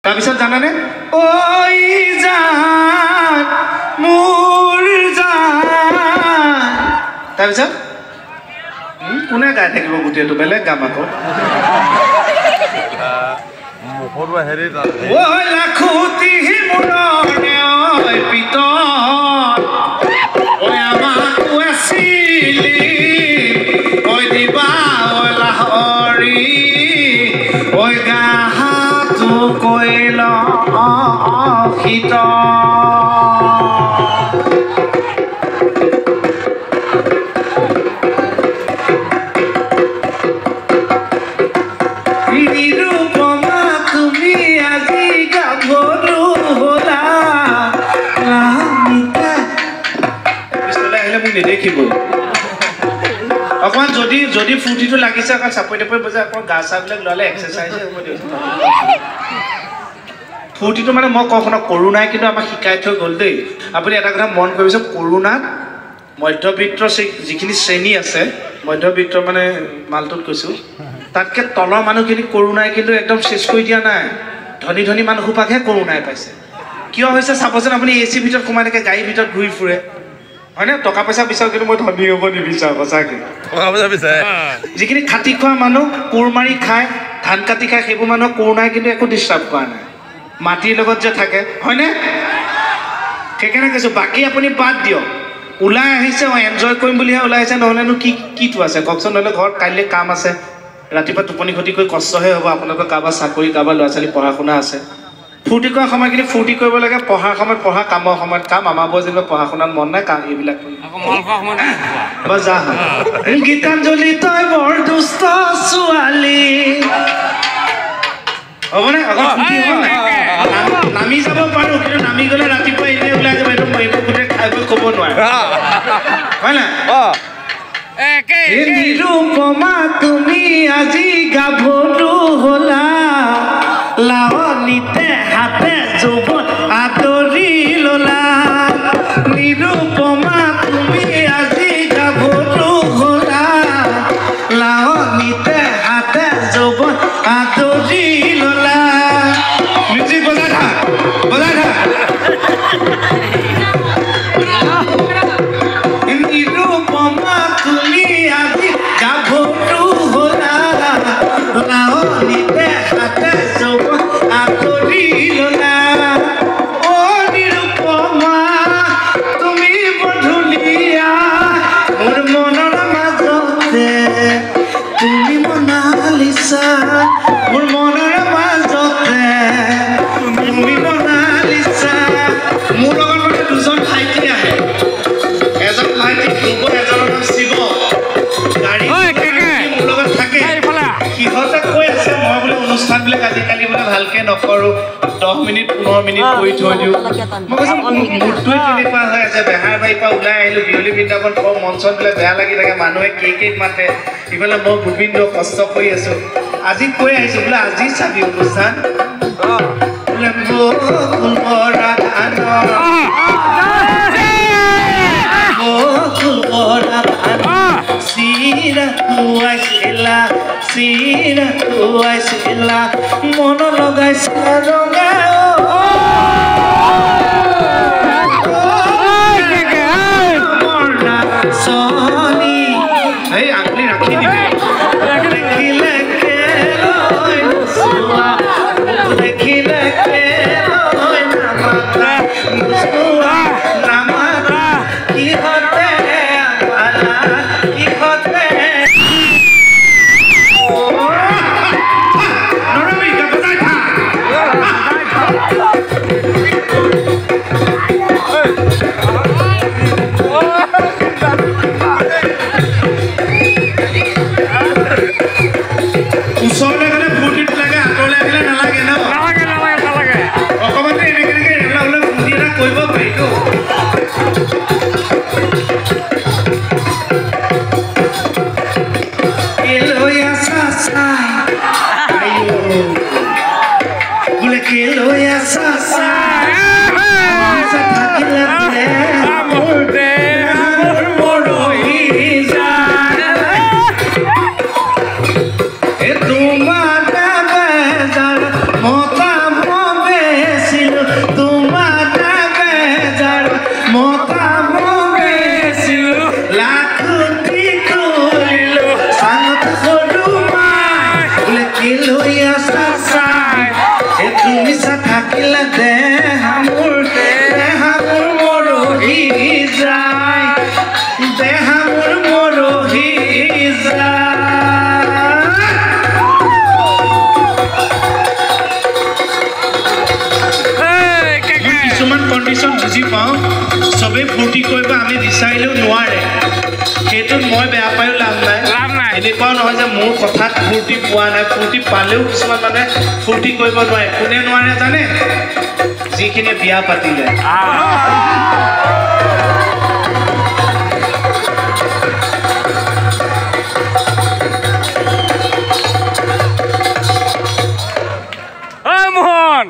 তাৰপিছত জানানে ঐ জান মোৰ জান তাৰপিছত কোনে গাই থাকিব গোটেইটো বেলেগ গাম আকৌ লাখুটি মূৰনে ঐ পিতল ঐ আমাকো আছিলি ঐ দিবা ঐ লাহৰি ঐ গাহাটো কৈল শীতল নেদেখিব অকণমান যদি ফূৰ্তিটো লাগিছে অকণ চাপৰি টাপৰি বজাই অকণ গা চাবিলাক ল'লে এক্সাৰচাইজে হ'ব দিয়ক ফূৰ্তিটো মানে মই কখনো কৰোণাই কিন্তু আমাক শিকাই থৈ গ'ল দেই আপুনি এটা কথা মন কৰিছে কৰোণাত মধ্যবিত্ত যিখিনি শ্ৰেণী আছে মধ্যবিত্ত মানে মালটোত কৈছোঁ তাতকৈ তলৰ মানুহখিনি কৰোণাই কিন্তু একদম চেচ কৰি দিয়া নাই ধনী ধনী মানুহসোপাকহে কৰোণাই পাইছে কিয় হৈছে চাবচোন আপুনি এ চিৰ ভিতৰত সোমাই থাকে গাড়ীৰ ভিতৰত ঘূৰি ফুৰে হয় নে টকা পইচা বিচাৰোঁ কিন্তু মই ধনী হ'ব নিবিচাৰোঁ সঁচাকৈ যিখিনি খাটি খোৱা মানুহ কোৰ মাৰি খায় ধান কাটি খায় সেইবোৰ মানুহক কৰোণাই কিন্তু একো ডিষ্টাৰ্ব কৰা নাই মাটিৰ লগত যে থাকে হয়নে সেইকাৰণে কৈছোঁ বাকী আপুনি বাদ দিয়ক ওলাই আহিছে এনজয় কৰিম বুলিহে ওলাই আহিছে নহ'লেনো কিটো আছে কওকচোন নহ'লে ঘৰত কাইলৈ কাম আছে ৰাতিপুৱা টোপনি ক্ষতি কৰি কষ্টহে হ'ব আপোনালোকৰ কাৰোবাৰ চাকৰি কাৰোবাৰ ল'ৰা ছোৱালী পঢ়া শুনা আছে ফূৰ্তি কৰা সময়খিনি ফূৰ্তি কৰিব লাগে পঢ়াৰ সময়ত পঢ়া কামৰ সময়ত কাম আমাৰ বৰ যেনিবা পঢ়া শুনাত মন নাই কাম এইবিলাক গীতাঞ্জলি তই বৰ দুষ্ট ছোৱালী হ'বনে অকল ফূৰ্তি হ'ব নাই নামি যাব পাৰোঁ কিন্তু নামি গ'লে ৰাতিপুৱা এনেই ওলাই যাব এইটো এইবোৰ গোটেই খাই বৈ ক'ব নোৱাৰে হয় নাই নিৰুপমা তুমি আজি গাভৰু হ'লা লাৱনীতে হাতে যৌৱন আদৰি ল'লা নিৰুপমা তুমি আজি গাভৰু হ'লা লাৱনীতে হাতে যৌৱন আদৰি ল'লা মিউজিক বজাই থাক নিৰুপমা তুমি আজি গাভৰু হ'লা লাৱনীতে হাতে যৌৱন আদৰি ল'লা অ নিৰুপমা তুমি বধূলিয়া মোৰ মনৰ মাজতে তুমি মনালিছা মোৰ মনৰ মাজতে তুমি মনালিছা মোৰ লগত মানে দুজন ভাইটি আহে এজন ভাইটি ধ্ৰুৱ এজনৰ নাম শিৱ গাড়ী মোৰ লগত থাকে সিহঁতে কৈ আছে মই বোলে অনুষ্ঠানবিলাক আজিকালি বোলে ভালকৈ নকৰোঁ 10 মিনিট 15 মিনিট কৰি থৈ দিওঁ মই কৈছোঁ মোৰটোৱে তেনেকুৱা হৈ আছে বেহাৰ বাৰীৰ পৰা ওলাই আহিলোঁ বিয়লি বৃন্দাবন কওঁ মঞ্চত বোলে বেয়া লাগি থাকে মানুহে কেক মাতে ইফালে মই গোবিন্দ কষ্ট কৰি আছোঁ আজি কৈ আহিছোঁ বোলে আজি চাবি অনুষ্ঠান বোলে চিৰা মন লগাইছিলা ৰঙা চনি এই আঙুলি ৰাখি দিবি দেখিলে দেখিলে নামাতা কিহতে ওচৰলৈ গ'লে ফূৰ্তিটো লাগে আঁতৰলৈ আহিলে নালাগে ন অকণমান এনেকৈ হ'লে ফূৰ্তি এটা কৰিব পাৰিতো লৈ আছা বোলে কি লৈ আছা থাকিলে তোমাৰ মতা দেহামুৰ মৰহি যায় দেহামুৰ মৰহি যায় কিছুমান কণ্ডিশ্যন বুজি পাওঁ চবেই ফূৰ্তি কৰিব আমি বিচাৰিলেও নোৱাৰে সেইটোত মই বেয়া পায়ো লাভ নাই এনেকুৱাও নহয় যে মোৰ কথাত ফূৰ্তি পোৱা নাই ফূৰ্তি পালেও কিছুমান মানে ফূৰ্তি কৰিব নোৱাৰে কোনে নোৱাৰে জানে যিখিনিয়ে বিয়া পাতিলে মোহন